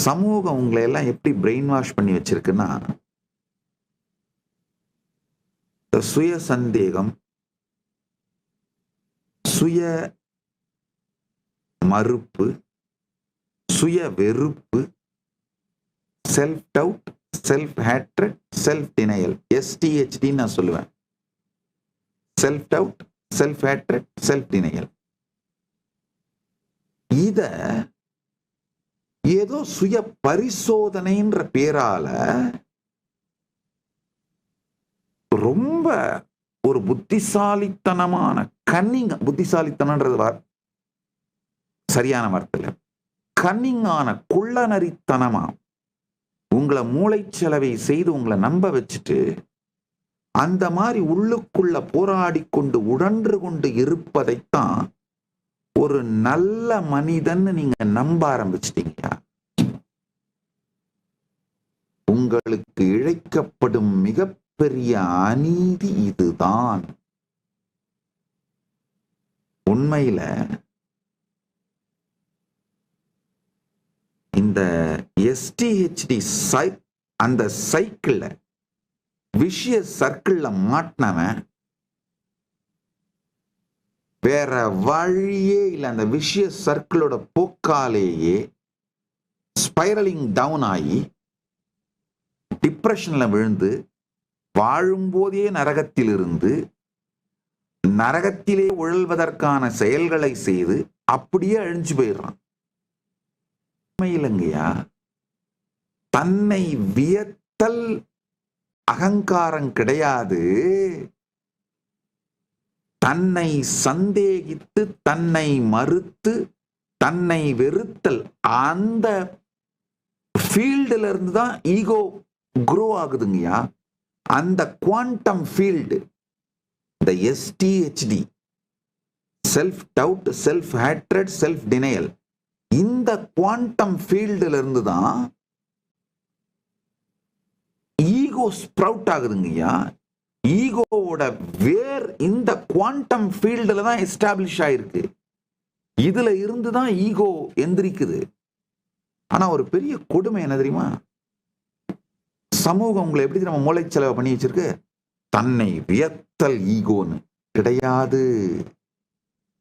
சமூகம் உங்களை எல்லாம் எப்படி பிரெயின் வாஷ் பண்ணி வச்சிருக்குன்னா, சுய சந்தேகம், சுய மறுப்பு, சுய வெறுப்பு, self doubt, self hatred, self denial, STHD நான் சொல்லுவேன். Self doubt, self hatred, self denial. இத ஏதோ சுய பரிசோதனைன்ற பேரால ரொம்ப ஒரு புத்திசாலித்தனமான புத்திசாலித்தனன்றது சரியான வார்த்தை, கன்னிங்கான குள்ளநரித்தனமா உங்களை மூளைச்சலவை செய்து உங்களை நம்ப வச்சுட்டு அந்த மாதிரி உள்ளுக்குள்ள போராடி கொண்டு உழன்று கொண்டு இருப்பதைத்தான் ஒரு நல்ல மனிதன் நீங்க நம்ப ஆரம்பிச்சிட்டீங்க. உங்களுக்கு இழைக்கப்படும் மிகப்பெரிய அநீதி இதுதான். உண்மையில இந்த STHD அந்த சைக்கிள்ல விஷய சர்க்கிள்ல மாட்டினவன் வேற வழியே இல்லை. அந்த விஷய சர்க்கிளோட போக்காலேயே ஸ்பைரலிங் டவுன் ஆகி டிப்ரெஷன்ல விழுந்து வாழும்போதே நரகத்திலிருந்து நரகத்திலே உழல்வதற்கான செயல்களை செய்து அப்படியே அழிஞ்சு போயிடுறான். உண்மையிலங்கய்யா, தன்னை வியத்தல் அகங்காரம் கிடையாது. தன்னை சந்தேகித்து, தன்னை மறுத்து, தன்னை வெறுத்தல், அந்த ஃபீல்டுல இருந்து தான் ஈகோ குரோ ஆகுதுங்கய்யா. அந்த குவாண்டம் ஃபீல்டு, இந்த STHD, self doubt, self hatred, self denial, இந்த குவாண்டம் ஃபீல்டுல இருந்து தான் ஈகோ ஸ்ப்ரவுட் ஆகுதுங்கய்யா. ஈகோவோட வேர் இந்த குவாண்டம் ஃபீல்டுல தான் எஸ்டாப்ளிஷ் ஆயிருக்கு. இதுல இருந்து தான் ஈகோ எந்திரிக்குது. ஆனா ஒரு பெரிய கொடுமை என்ன தெரியுமா? சமூகம் உங்களை எப்படி நம்ம மூளை செலவு பண்ணி வச்சிருக்கு? தன்னை வியத்தல் ஈகோன்னு கிடையாது.